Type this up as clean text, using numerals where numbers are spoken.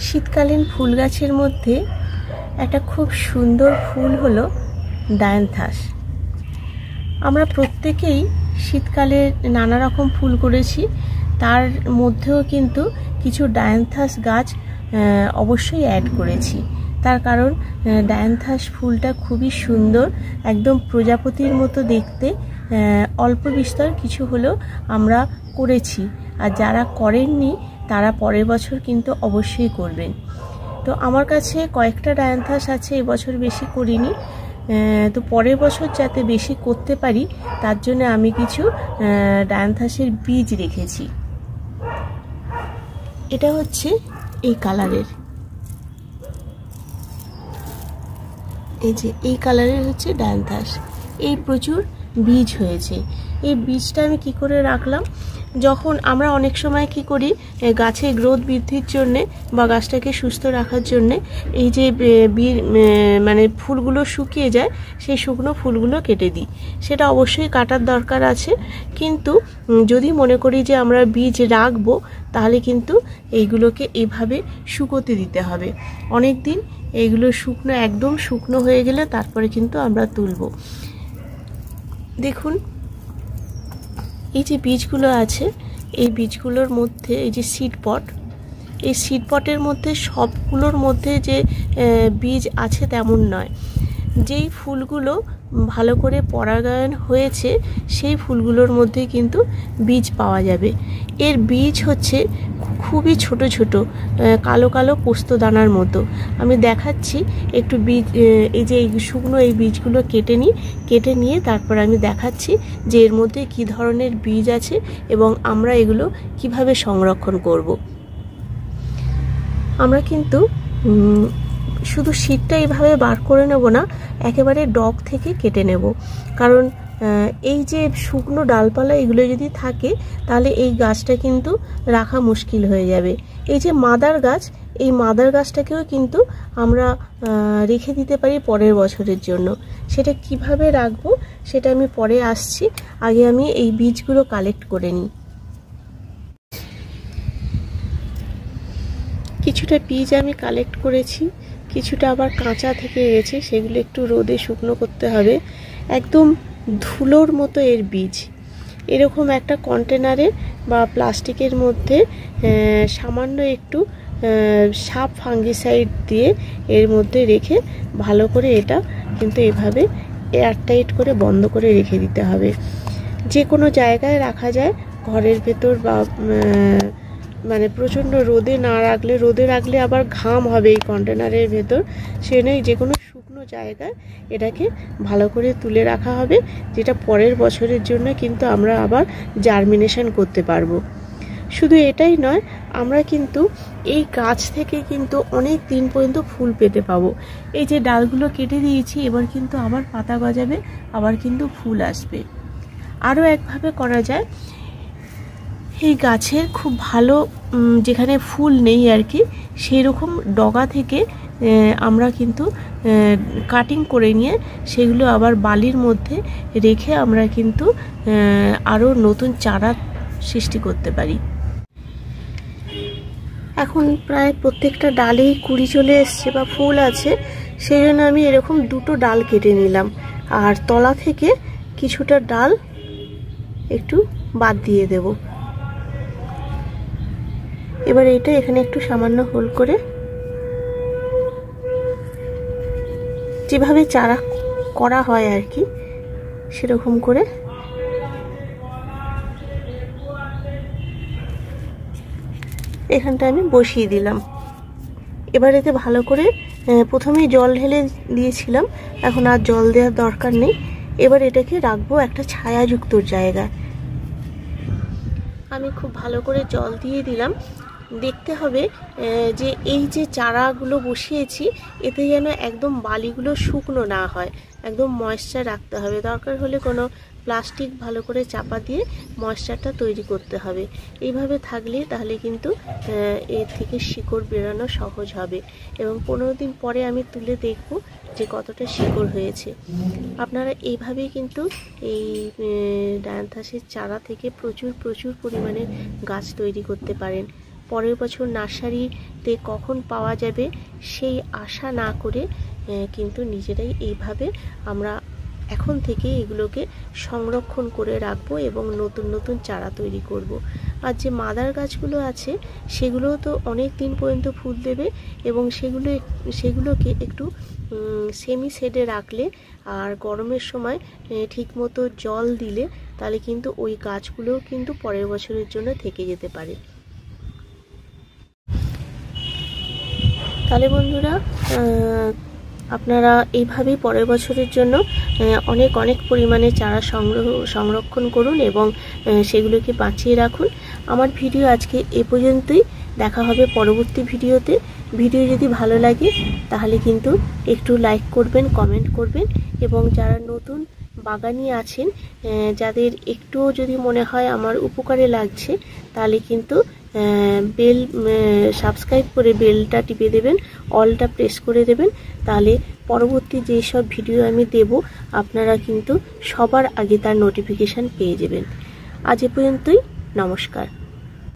শীতকালীন ফুল গাছের মধ্যে একটা খুব সুন্দর ফুল হলো ডায়ান্থাস। আমরা প্রত্যেকেই শীতকালে নানা রকম ফুল করেছি, তার মধ্যেও কিন্তু কিছু ডায়ান্থাস গাছ অবশ্যই অ্যাড করেছি। তার কারণ ডায়ান্থাস ফুলটা খুবই সুন্দর, একদম প্রজাপতির মতো দেখতে। অল্প বিস্তর কিছু হলেও আমরা করেছি, আর যারা করেননি তারা পরের বছর কিন্তু অবশ্যই করবেন। তো আমার কাছে কয়েকটা ডায়ান্থাস আছে, এবছর বেশি করিনি। তো পরের বছর যাতে বেশি করতে পারি তার জন্য আমি কিছু ডায়ান্থাসের বীজ রেখেছি। এটা হচ্ছে এই কালারের, এই যে এই কালারের হচ্ছে ডায়ান্থাস। এই প্রচুর বীজ হয়েছে। এই বীজটা আমি কি করে রাখলাম, যখন আমরা অনেক সময় কি করি গাছের গ্রোথ বৃদ্ধির জন্যে বা গাছটাকে সুস্থ রাখার জন্যে এই যে মানে ফুলগুলো শুকিয়ে যায়, সেই শুকনো ফুলগুলো কেটে দিই। সেটা অবশ্যই কাটার দরকার আছে, কিন্তু যদি মনে করি যে আমরা বীজ রাখবো তাহলে কিন্তু এইগুলোকে এইভাবে শুকোতে দিতে হবে অনেক দিন। এইগুলো শুকনো, একদম শুকনো হয়ে গেলে তারপরে কিন্তু আমরা তুলব। দেখুন এই যে বীজগুলো আছে, এই বীজগুলোর মধ্যে এই যে সিড পট, এই সিড পটের মধ্যে সবগুলোর মধ্যে যে বীজ আছে তেমন নয়। যেই ফুলগুলো ভালো করে পরাগায়ন হয়েছে সেই ফুলগুলোর মধ্যে কিন্তু বীজ পাওয়া যাবে। এর বীজ হচ্ছে খুবই ছোট ছোট, কালো কালো পোস্তদানার মতো। আমি দেখাচ্ছি একটু বীজ, এই যে এই শুকনো এই বীজগুলো কেটে নিয়ে তারপর আমি দেখাচ্ছি যে এর মধ্যে কি ধরনের বীজ আছে এবং আমরা এগুলো কিভাবে সংরক্ষণ করব। আমরা কিন্তু শুধু শীতটা এইভাবে বার করে নেব না, একেবারে ডগ থেকে কেটে নেব। কারণ এই যে শুকনো ডালপালা এগুলো যদি থাকে তাহলে এই গাছটা কিন্তু রাখা মুশকিল হয়ে যাবে। এই যে মাদার গাছ, এই মাদার গাছটাকেও কিন্তু আমরা রেখে দিতে পারি পরের বছরের জন্য। সেটা কিভাবে রাখবো সেটা আমি পরে আসছি, আগে আমি এই বীজগুলো কালেক্ট করে নিই। কিছুটা বীজ আমি কালেক্ট করেছি, কিছুটা আবার কাঁচা থেকে গেছে, সেগুলো একটু রোদে শুকনো করতে হবে। একদম ধুলোর মতো এর বীজ। এরকম একটা কন্টেনারে বা প্লাস্টিকের মধ্যে সামান্য একটু সাপ ফাঙ্গিসাইড দিয়ে এর মধ্যে রেখে ভালো করে এটা কিন্তু এভাবে এয়ারটাইট করে বন্ধ করে রেখে দিতে হবে। যে কোনো জায়গায় রাখা যায়, ঘরের ভেতর বা মানে প্রচণ্ড রোদে না রাখলে, রোদে রাখলে আবার ঘাম হবে এই কন্টেনারের ভেতর, সেজন্য যে কোনো শুকনো জায়গায় এটাকে ভালো করে তুলে রাখা হবে, যেটা পরের বছরের জন্য কিন্তু আমরা আবার জার্মিনেশন করতে পারবো। শুধু এটাই নয়, আমরা কিন্তু এই গাছ থেকে কিন্তু অনেক দিন পর্যন্ত ফুল পেতে পাবো। এই যে ডালগুলো কেটে দিয়েছি, এবার কিন্তু আবার পাতা গজাবে, আবার কিন্তু ফুল আসবে। আরও একভাবে করা যায়, এই গাছের খুব ভালো যেখানে ফুল নেই আর কি, সেই রকম ডগা থেকে আমরা কিন্তু কাটিং করে নিয়ে সেগুলো আবার বালির মধ্যে রেখে আমরা কিন্তু আরও নতুন চারা সৃষ্টি করতে পারি। এখন প্রায় প্রত্যেকটা ডালেই কুড়ি চলে এসছে বা ফুল আছে, সেই জন্য আমি এরকম দুটো ডাল কেটে নিলাম, আর তলা থেকে কিছুটা ডাল একটু বাদ দিয়ে দেব। এবার এটা এখানে একটু সামান্য হোল করে, যেভাবে চারা করা হয় আর কি সেরকম করে এখানটা আমি বসিয়ে দিলাম। এবার এতে ভালো করে প্রথমেই জল ঢেলে দিয়েছিলাম, এখন আর জল দেওয়ার দরকার নেই। এবার এটাকে রাখবো একটা ছায়াযুক্ত জায়গায়। আমি খুব ভালো করে জল দিয়ে দিলাম। দেখতে হবে যে এই যে চারাগুলো বসিয়েছি এতে যেন একদম বালিগুলো শুকনো না হয়, একদম ময়েশ্চার রাখতে হবে। দরকার হলে কোনো প্লাস্টিক ভালো করে চাপা দিয়ে ময়েশ্চারটা তৈরি করতে হবে। এইভাবে থাকলে তাহলে কিন্তু এর থেকে শিকড় বেরোনো সহজ হবে, এবং 15 দিন পরে আমি তুলে দেখব যে কতটা শিকড় হয়েছে। আপনারা এইভাবেই কিন্তু এই ডায়ান্থাসের চারা থেকে প্রচুর পরিমাণে গাছ তৈরি করতে পারেন। পরের বছর নার্সারিতে কখন পাওয়া যাবে সেই আশা না করে কিন্তু নিজেরাই এইভাবে আমরা এখন থেকে এগুলোকে সংরক্ষণ করে রাখবো এবং নতুন নতুন চারা তৈরি করব। আর যে মাদার গাছগুলো আছে সেগুলোও তো অনেক দিন পর্যন্ত ফুল দেবে এবং সেগুলোকে একটু সেমি শেডে রাখলে আর গরমের সময় ঠিকমতো জল দিলে তাহলে কিন্তু ওই গাছগুলোও কিন্তু পরের বছরের জন্য থেকে যেতে পারে। তাহলে বন্ধুরা আপনারা এইভাবেই পরের বছরের জন্য অনেক অনেক পরিমাণে চারা সংরক্ষণ করুন এবং সেগুলোকে বাঁচিয়ে রাখুন। আমার ভিডিও আজকে এ পর্যন্তই। দেখা হবে পরবর্তী ভিডিওতে। ভিডিও যদি ভালো লাগে তাহলে কিন্তু একটু লাইক করবেন, কমেন্ট করবেন এবং যারা নতুন বাগানি আছেন যাদের একটুও যদি মনে হয় আমার উপকারে লাগছে তাহলে কিন্তু বেল সাবস্ক্রাইব করে বেলটা টিপে দেবেন, অলটা প্রেস করে দেবেন, তাহলে পরবর্তী যেসব ভিডিও আমি দেব আপনারা কিন্তু সবার আগে তার নোটিফিকেশান পেয়ে যাবেন। আজ এ পর্যন্তই, নমস্কার।